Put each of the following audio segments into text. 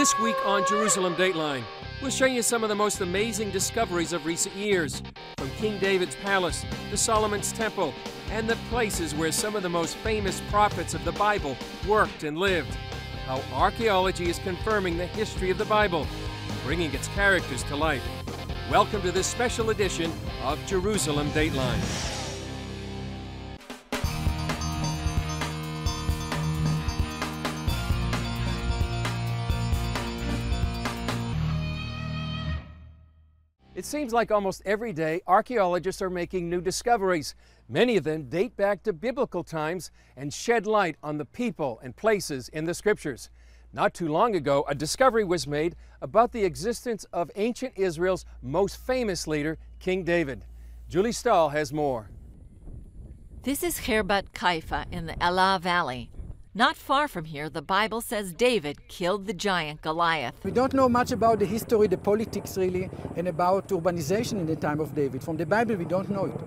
This week on Jerusalem Dateline, we'll show you some of the most amazing discoveries of recent years, from King David's palace to Solomon's temple, and the places where some of the most famous prophets of the Bible worked and lived. How archaeology is confirming the history of the Bible and bringing its characters to life. Welcome to this special edition of Jerusalem Dateline. It seems like almost every day archaeologists are making new discoveries. Many of them date back to biblical times and shed light on the people and places in the scriptures. Not too long ago, a discovery was made about the existence of ancient Israel's most famous leader, King David. Julie Stahl has more. This is Herbat Kaifa in the Elah Valley. Not far from here, the Bible says David killed the giant Goliath. We don't know much about the history, the politics really, and about urbanization in the time of David. From the Bible, we don't know it.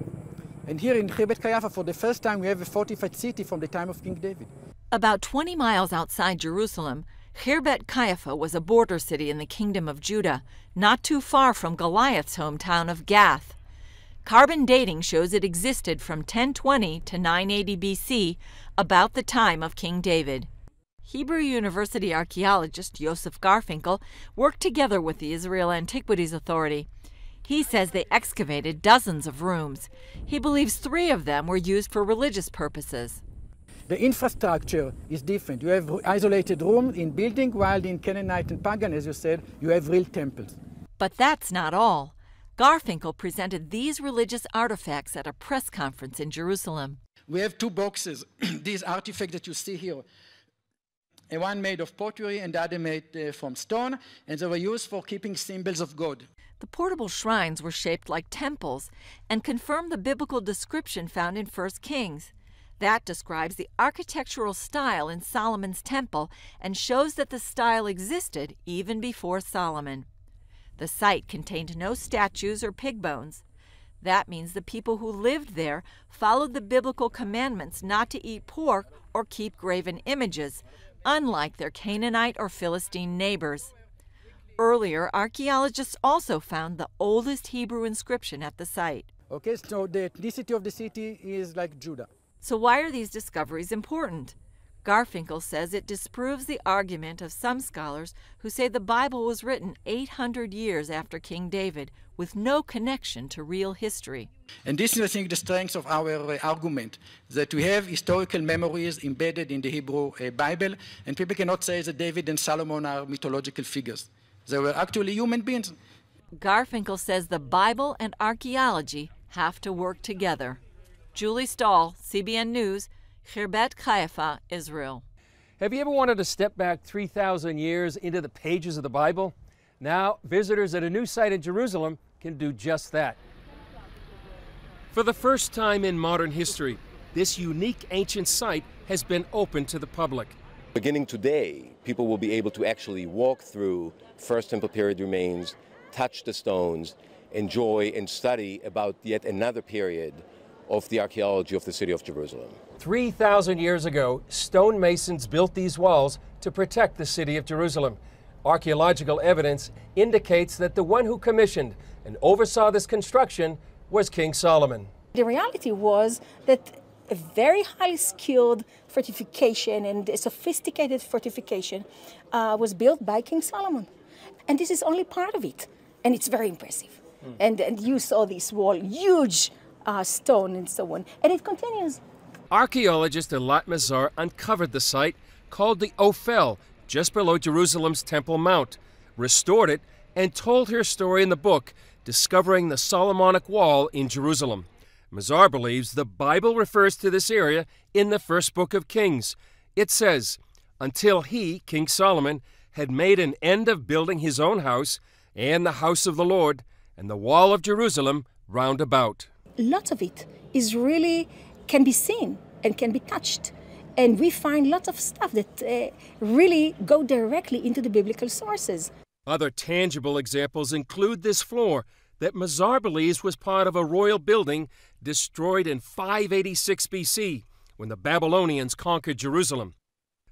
And here in Herbat Kaifa, for the first time, we have a fortified city from the time of King David. About 20 miles outside Jerusalem, Herbat Kaifa was a border city in the Kingdom of Judah, not too far from Goliath's hometown of Gath. Carbon dating shows it existed from 1020 to 980 BC, about the time of King David. Hebrew University archaeologist Yosef Garfinkel worked together with the Israel Antiquities Authority. He says they excavated dozens of rooms. He believes 3 of them were used for religious purposes. The infrastructure is different. You have isolated rooms in building, while in Canaanite and Pagan, as you said, you have real temples. But that's not all. Garfinkel presented these religious artifacts at a press conference in Jerusalem. We have 2 boxes, these artifacts that you see here. One made of pottery and the other made from stone, and they were used for keeping symbols of God. The portable shrines were shaped like temples and confirm the biblical description found in 1 Kings. That describes the architectural style in Solomon's temple and shows that the style existed even before Solomon. The site contained no statues or pig bones. That means the people who lived there followed the biblical commandments not to eat pork or keep graven images, unlike their Canaanite or Philistine neighbors. Earlier, archaeologists also found the oldest Hebrew inscription at the site. Okay, so the ethnicity of the city is like Judah. So why are these discoveries important? Garfinkel says it disproves the argument of some scholars who say the Bible was written 800 years after King David, with no connection to real history. And this is, I think, the strength of our argument, that we have historical memories embedded in the Hebrew Bible, and people cannot say that David and Solomon are mythological figures. They were actually human beings. Garfinkel says the Bible and archaeology have to work together. Julie Stahl, CBN News, Herbat Kaifa, Israel. Have you ever wanted to step back 3,000 years into the pages of the Bible? Now, visitors at a new site in Jerusalem can do just that. For the first time in modern history, this unique ancient site has been open to the public. Beginning today, people will be able to actually walk through First Temple period remains, touch the stones, enjoy and study about yet another period of the archaeology of the city of Jerusalem. 3,000 years ago, stonemasons built these walls to protect the city of Jerusalem. Archaeological evidence indicates that the one who commissioned and oversaw this construction was King Solomon. The reality was that a very highly skilled fortification and a sophisticated fortification was built by King Solomon. And this is only part of it. And it's very impressive. And you saw this wall, huge stone and so on. And it continues. Archaeologist Elat Mazar uncovered the site called the Ophel, just below Jerusalem's Temple Mount, restored it, and told her story in the book, Discovering the Solomonic Wall in Jerusalem. Mazar believes the Bible refers to this area in the first book of Kings. It says, until he, King Solomon, had made an end of building his own house and the house of the Lord and the wall of Jerusalem round about. Lots of it is really can be seen and can be touched. And we find lots of stuff that really go directly into the biblical sources. Other tangible examples include this floor that Mazar believes was part of a royal building destroyed in 586 BC when the Babylonians conquered Jerusalem.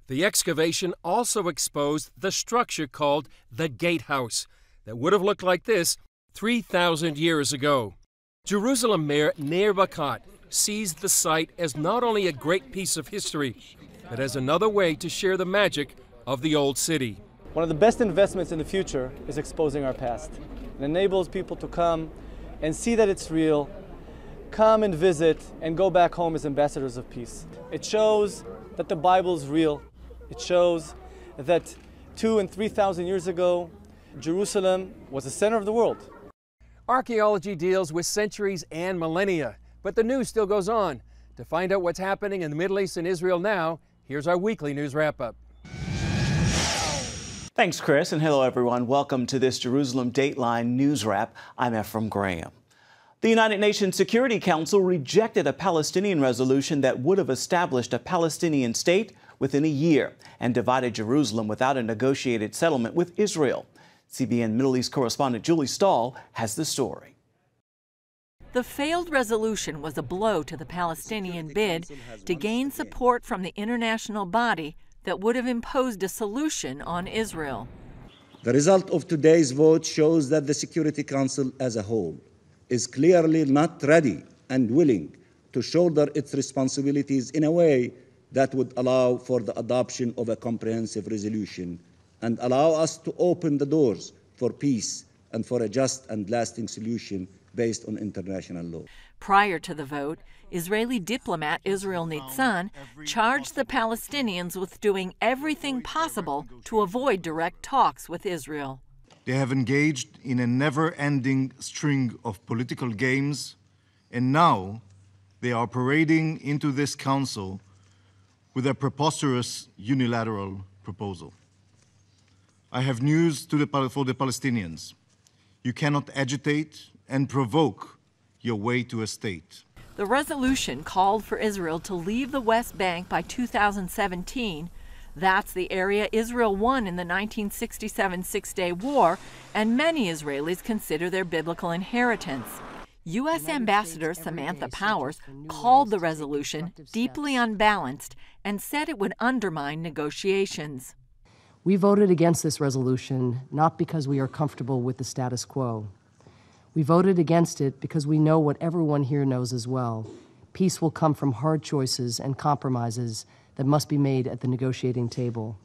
The excavation also exposed the structure called the Gatehouse that would have looked like this 3,000 years ago. Jerusalem Mayor Nir Barkat sees the site as not only a great piece of history, but as another way to share the magic of the old city. One of the best investments in the future is exposing our past. It enables people to come and see that it's real, come and visit, and go back home as ambassadors of peace. It shows that the Bible is real. It shows that 2,000 and 3,000 years ago, Jerusalem was the center of the world. Archaeology deals with centuries and millennia, but the news still goes on. To find out what's happening in the Middle East and Israel now, here's our weekly news wrap-up. Thanks, Chris, and hello, everyone. Welcome to this Jerusalem Dateline News Wrap. I'm Ephraim Graham. The United Nations Security Council rejected a Palestinian resolution that would have established a Palestinian state within a year and divided Jerusalem without a negotiated settlement with Israel. CBN Middle East correspondent Julie Stahl has the story. The failed resolution was a blow to the Palestinian bid to gain support from the international body that would have imposed a solution on Israel. The result of today's vote shows that the Security Council as a whole is clearly not ready and willing to shoulder its responsibilities in a way that would allow for the adoption of a comprehensive resolution and allow us to open the doors for peace and for a just and lasting solution based on international law. Prior to the vote, Israeli diplomat Israel Nitzan charged the Palestinians with doing everything possible to avoid direct talks with Israel. They have engaged in a never-ending string of political games, and now they are parading into this council with a preposterous unilateral proposal. I have news for the Palestinians. You cannot agitate and provoke your way to a state. The resolution called for Israel to leave the West Bank by 2017. That's the area Israel won in the 1967 Six-Day War, and many Israelis consider their biblical inheritance. U.S. Ambassador Samantha Powers called the resolution deeply unbalanced and said it would undermine negotiations. We voted against this resolution not because we are comfortable with the status quo. We voted against it because we know what everyone here knows as well. Peace will come from hard choices and compromises that must be made at the negotiating table.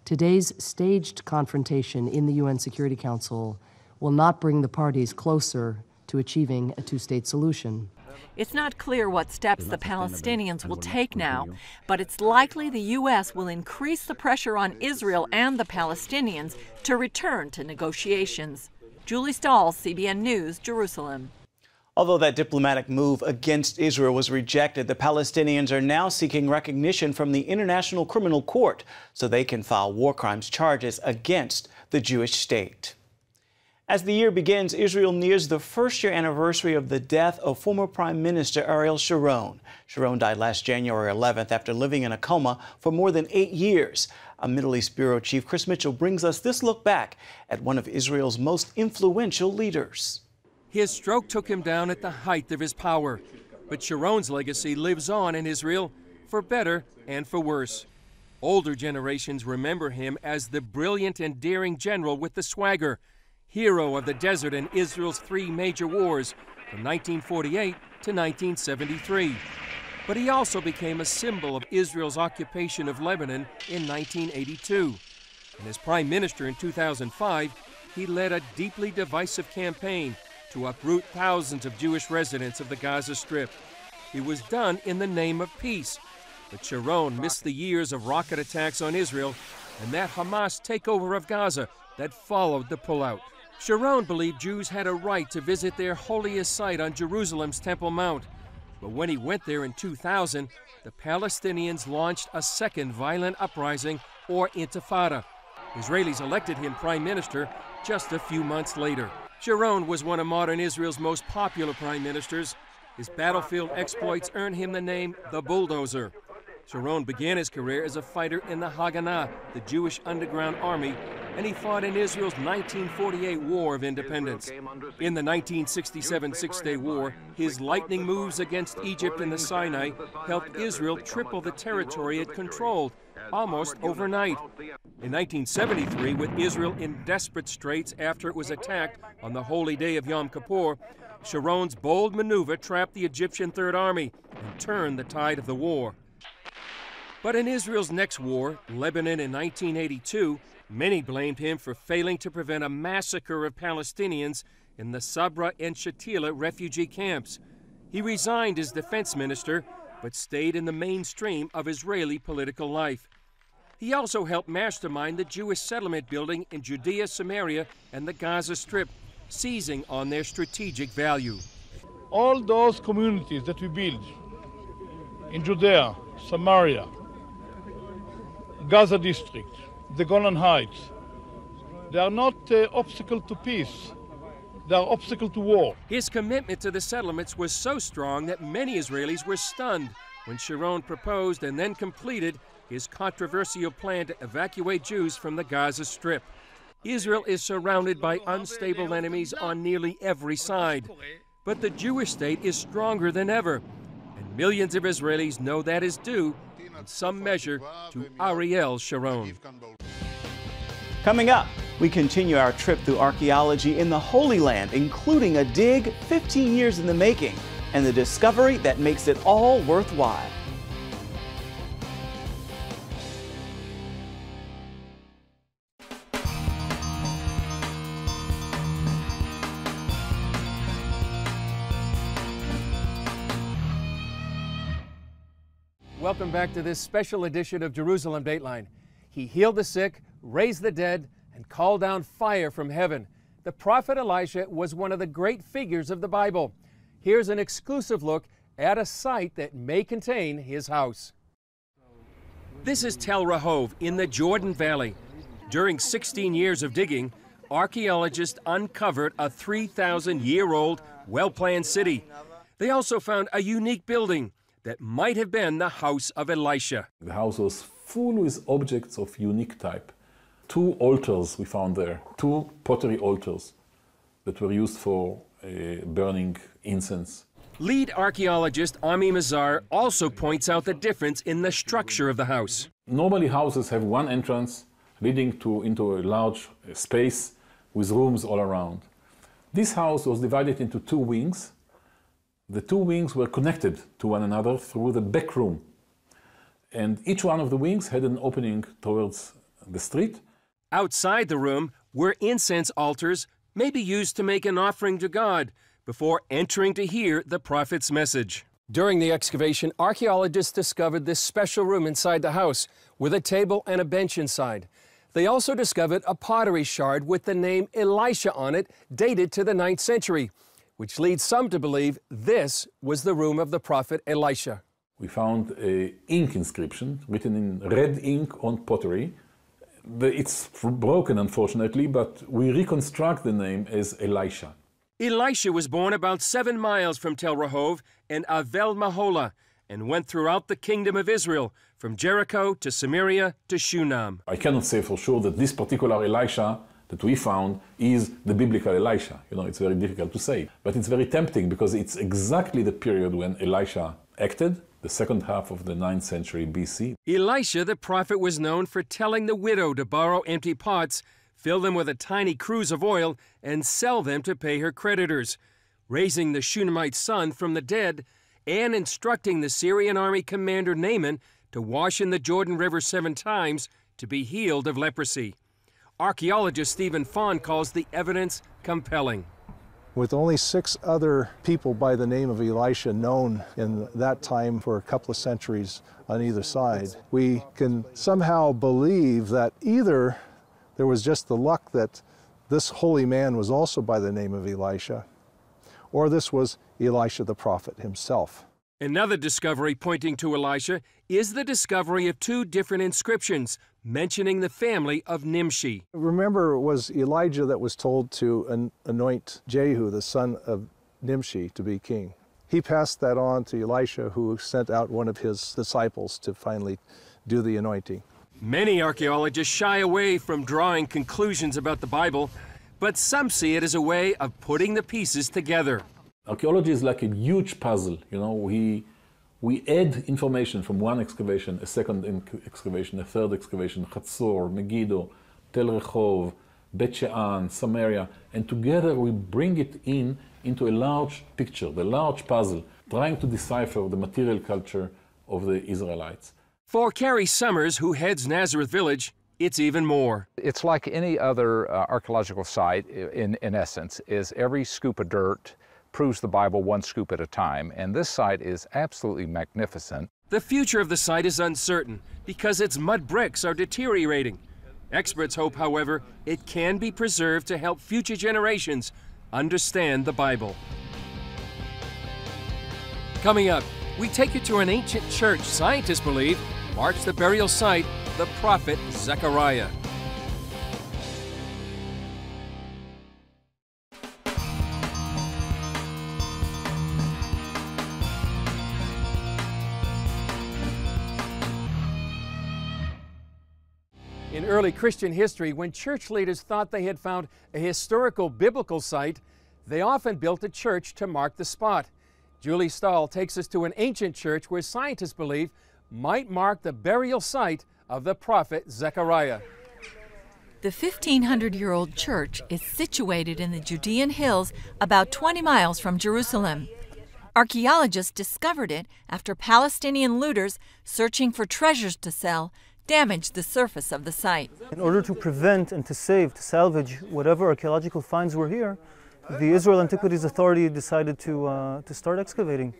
Today's staged confrontation in the UN Security Council will not bring the parties closer to achieving a two-state solution. It's not clear what steps the Palestinians will take now, but it's likely the U.S. will increase the pressure on Israel and the Palestinians to return to negotiations. Julie Stahl, CBN News, Jerusalem. Although that diplomatic move against Israel was rejected, the Palestinians are now seeking recognition from the International Criminal Court so they can file war crimes charges against the Jewish state. As the year begins, Israel nears the first-year anniversary of the death of former Prime Minister Ariel Sharon. Sharon died last January 11th after living in a coma for more than 8 years. A Middle East Bureau Chief Chris Mitchell brings us this look back at one of Israel's most influential leaders. His stroke took him down at the height of his power, but Sharon's legacy lives on in Israel, for better and for worse. Older generations remember him as the brilliant and daring general with the swagger, hero of the desert in Israel's 3 major wars from 1948 to 1973. But he also became a symbol of Israel's occupation of Lebanon in 1982. And as prime minister in 2005, he led a deeply divisive campaign to uproot thousands of Jewish residents of the Gaza Strip. It was done in the name of peace. But Sharon missed the years of rocket attacks on Israel and that Hamas takeover of Gaza that followed the pullout. Sharon believed Jews had a right to visit their holiest site on Jerusalem's Temple Mount. But when he went there in 2000, the Palestinians launched a second violent uprising, or intifada. Israelis elected him prime minister just a few months later. Sharon was one of modern Israel's most popular prime ministers. His battlefield exploits earned him the name the Bulldozer. Sharon began his career as a fighter in the Haganah, the Jewish underground army, and he fought in Israel's 1948 War of Independence. In the 1967 Six-Day War, his lightning moves against Egypt and the Sinai helped Israel triple the territory it controlled, almost overnight. In 1973, with Israel in desperate straits after it was attacked on the holy day of Yom Kippur, Sharon's bold maneuver trapped the Egyptian Third Army and turned the tide of the war. But in Israel's next war, Lebanon in 1982, many blamed him for failing to prevent a massacre of Palestinians in the Sabra and Shatila refugee camps. He resigned as defense minister, but stayed in the mainstream of Israeli political life. He also helped mastermind the Jewish settlement building in Judea, Samaria, and the Gaza Strip, seizing on their strategic value. All those communities that we build in Judea, Samaria, Gaza District, the Golan Heights, they are not obstacle to peace, they are obstacle to war. His commitment to the settlements was so strong that many Israelis were stunned when Sharon proposed and then completed his controversial plan to evacuate Jews from the Gaza Strip. Israel is surrounded by unstable enemies on nearly every side, but the Jewish state is stronger than ever, and millions of Israelis know that is due, in some measure, to Ariel Sharon. Coming up, we continue our trip through archaeology in the Holy Land, including a dig 15 years in the making and the discovery that makes it all worthwhile. Welcome back to this special edition of Jerusalem Dateline. He healed the sick, raised the dead, and called down fire from heaven. The prophet Elisha was one of the great figures of the Bible. Here's an exclusive look at a site that may contain his house. This is Tel Rehov in the Jordan Valley. During 16 years of digging, archaeologists uncovered a 3,000-year-old, well-planned city. They also found a unique building that might have been the house of Elisha. The house was full with objects of unique type. 2 altars we found there, 2 pottery altars that were used for burning incense. Lead archaeologist Ami Mazar also points out the difference in the structure of the house. Normally houses have one entrance leading into a large space with rooms all around. This house was divided into 2 wings. The 2 wings were connected to one another through the back room. And each one of the wings had an opening towards the street. Outside the room were incense altars, maybe used to make an offering to God, before entering to hear the prophet's message. During the excavation, archaeologists discovered this special room inside the house with a table and a bench inside. They also discovered a pottery shard with the name Elisha on it, dated to the 9th century, which leads some to believe this was the room of the prophet Elisha. We found an ink inscription written in red ink on pottery. It's broken, unfortunately, but we reconstruct the name as Elisha. Elisha was born about 7 miles from Tel Rehov and Avel Mahola, and went throughout the kingdom of Israel, from Jericho to Samaria to Shunam. I cannot say for sure that this particular Elisha that we found is the biblical Elisha. You know, it's very difficult to say. But it's very tempting because it's exactly the period when Elisha acted, the second half of the 9th century BC. Elisha the prophet was known for telling the widow to borrow empty pots, fill them with a tiny cruse of oil, and sell them to pay her creditors, raising the Shunammite son from the dead, and instructing the Syrian army commander Naaman to wash in the Jordan River 7 times to be healed of leprosy. Archaeologist Stephen Fawn calls the evidence compelling. With only 6 other people by the name of Elisha known in that time for a couple of centuries on either side, we can somehow believe that either there was just the luck that this holy man was also by the name of Elisha, or this was Elisha the prophet himself. Another discovery pointing to Elisha is the discovery of 2 different inscriptions mentioning the family of Nimshi. Remember, it was Elijah that was told to anoint Jehu, the son of Nimshi, to be king. He passed that on to Elisha, who sent out one of his disciples to finally do the anointing. Many archaeologists shy away from drawing conclusions about the Bible, but some see it as a way of putting the pieces together. Archaeology is like a huge puzzle. You know, we add information from one excavation, a second excavation, a third excavation, Chatzor, Megiddo, Tel Rehov, Bet She'an, Samaria, and together we bring it into a large picture, the large puzzle, trying to decipher the material culture of the Israelites. For Carrie Summers, who heads Nazareth Village, it's even more. It's like any other archaeological site, in essence, is every scoop of dirt proves the Bible one scoop at a time, and this site is absolutely magnificent. The future of the site is uncertain because its mud bricks are deteriorating. Experts hope, however, it can be preserved to help future generations understand the Bible. Coming up, we take you to an ancient church scientists believe marks the burial site of the prophet Zechariah. In early Christian history, when church leaders thought they had found a historical biblical site, they often built a church to mark the spot. Julie Stahl takes us to an ancient church where scientists believe might mark the burial site of the prophet Zechariah. The 1,500-year-old church is situated in the Judean hills about 20 miles from Jerusalem. Archaeologists discovered it after Palestinian looters searching for treasures to sell damaged the surface of the site. In order to prevent and to salvage whatever archaeological finds were here, the Israel Antiquities Authority decided to start excavating,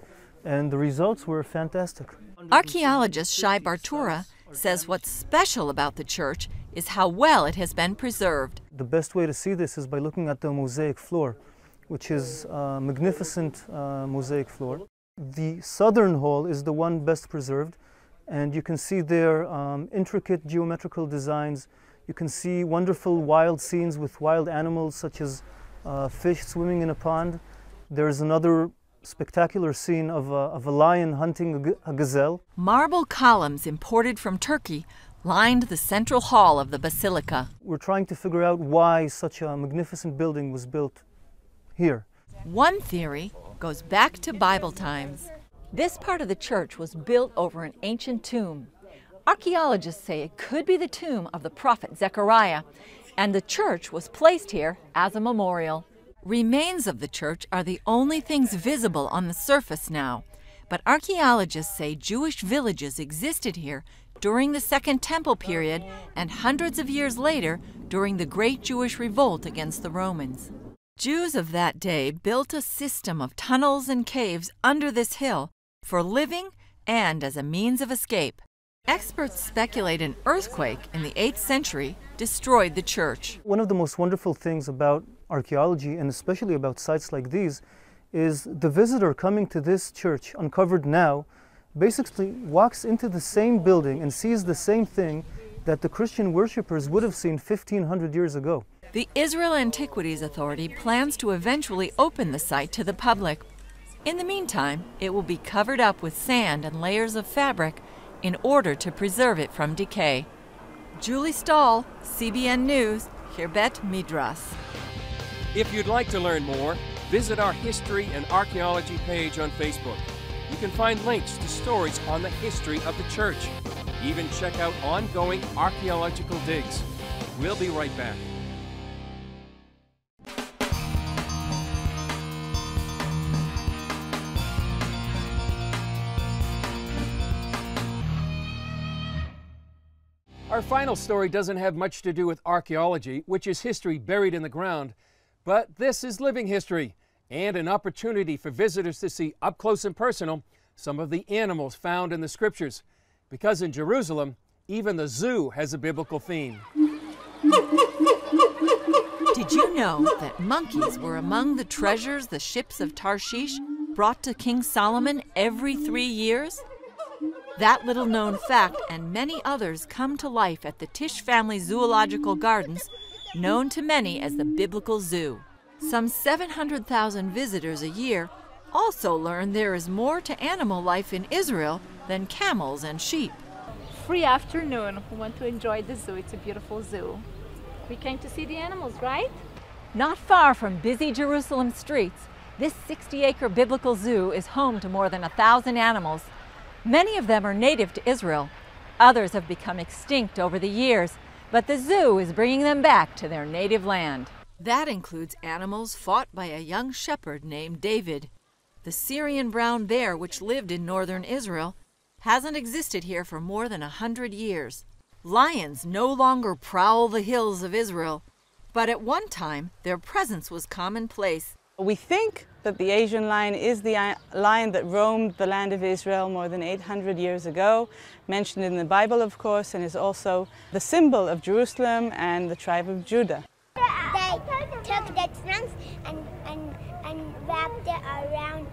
and the results were fantastic. Archaeologist Shai Bartura says what's special about the church is how well it has been preserved. The best way to see this is by looking at the mosaic floor, which is a magnificent mosaic floor. The southern hall is the one best preserved, and you can see there intricate geometrical designs. You can see wonderful wild scenes with wild animals such as fish swimming in a pond. There's another spectacular scene of a lion hunting a gazelle. Marble columns imported from Turkey lined the central hall of the basilica. We're trying to figure out why such a magnificent building was built here. One theory goes back to Bible times. This part of the church was built over an ancient tomb. Archaeologists say it could be the tomb of the prophet Zechariah, and the church was placed here as a memorial. Remains of the church are the only things visible on the surface now, but archaeologists say Jewish villages existed here during the Second Temple period and hundreds of years later during the Great Jewish Revolt against the Romans. Jews of that day built a system of tunnels and caves under this hill for living and as a means of escape. Experts speculate an earthquake in the 8th century destroyed the church. One of the most wonderful things about archaeology, and especially about sites like these, is the visitor coming to this church, uncovered now, basically walks into the same building and sees the same thing that the Christian worshippers would have seen 1,500 years ago. The Israel Antiquities Authority plans to eventually open the site to the public. In the meantime, it will be covered up with sand and layers of fabric in order to preserve it from decay. Julie Stahl, CBN News, Khirbet Midras. If you'd like to learn more, visit our History and Archaeology page on Facebook. You can find links to stories on the history of the church. Even check out ongoing archaeological digs. We'll be right back. Our final story doesn't have much to do with archaeology, which is history buried in the ground, but this is living history and an opportunity for visitors to see up close and personal some of the animals found in the scriptures. Because in Jerusalem, even the zoo has a biblical theme. Did you know that monkeys were among the treasures the ships of Tarshish brought to King Solomon every 3 years? That little-known fact and many others come to life at the Tisch Family Zoological Gardens, known to many as the Biblical Zoo. Some 700,000 visitors a year also learn there is more to animal life in Israel than camels and sheep. free afternoon. We want to enjoy the zoo. It's a beautiful zoo. We came to see the animals, right? Not far from busy Jerusalem streets, this 60-acre biblical zoo is home to more than 1,000 animals. Many of them are native to Israel. Others have become extinct over the years, but the zoo is bringing them back to their native land. That includes animals fought by a young shepherd named David. The Syrian brown bear, which lived in northern Israel, hasn't existed here for more than 100 years. Lions no longer prowl the hills of Israel, but at one time their presence was commonplace. We think that the Asian lion is the lion that roamed the land of Israel more than 800 years ago, mentioned in the Bible, of course, and is also the symbol of Jerusalem and the tribe of Judah. They took the trunks and wrapped it around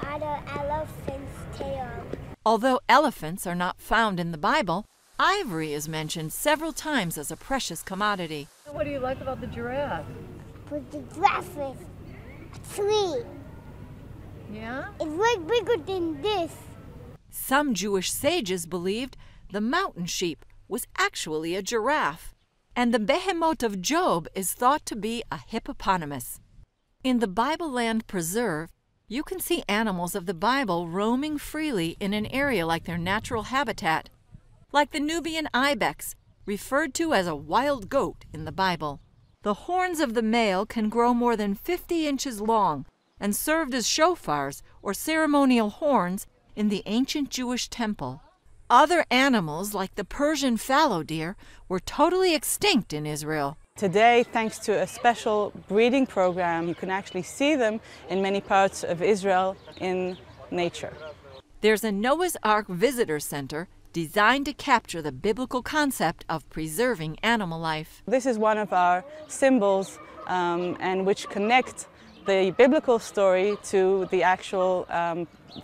other elephant's tail. Although elephants are not found in the Bible, ivory is mentioned several times as a precious commodity. What do you like about the giraffe? But the giraffe is a tree. Yeah? It's way bigger than this. Some Jewish sages believed the mountain sheep was actually a giraffe, and the behemoth of Job is thought to be a hippopotamus. In the Bible Land Preserve, you can see animals of the Bible roaming freely in an area like their natural habitat, like the Nubian ibex, referred to as a wild goat in the Bible. The horns of the male can grow more than 50 inches long and served as shofars or ceremonial horns in the ancient Jewish temple. Other animals, like the Persian fallow deer, were totally extinct in Israel. Today, thanks to a special breeding program, you can actually see them in many parts of Israel in nature. There's a Noah's Ark visitor center designed to capture the biblical concept of preserving animal life. This is one of our symbols and which connect the biblical story to the actual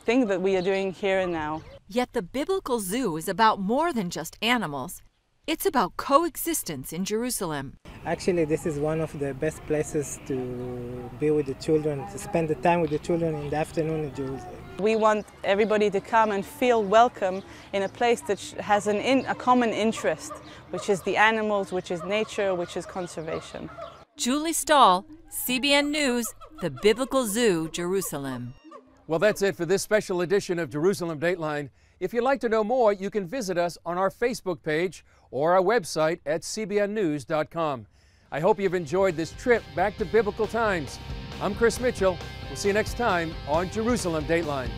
thing that we are doing here and now. Yet the biblical zoo is about more than just animals. It's about coexistence in Jerusalem. Actually, this is one of the best places to be with the children, to spend the time with the children in the afternoon in Jerusalem. We want everybody to come and feel welcome in a place that has a common interest, which is the animals, which is nature, which is conservation. Julie Stahl, CBN News, the Biblical Zoo, Jerusalem. Well, that's it for this special edition of Jerusalem Dateline. If you'd like to know more, you can visit us on our Facebook page or our website at cbnnews.com. I hope you've enjoyed this trip back to biblical times. I'm Chris Mitchell. We'll see you next time on Jerusalem Dateline.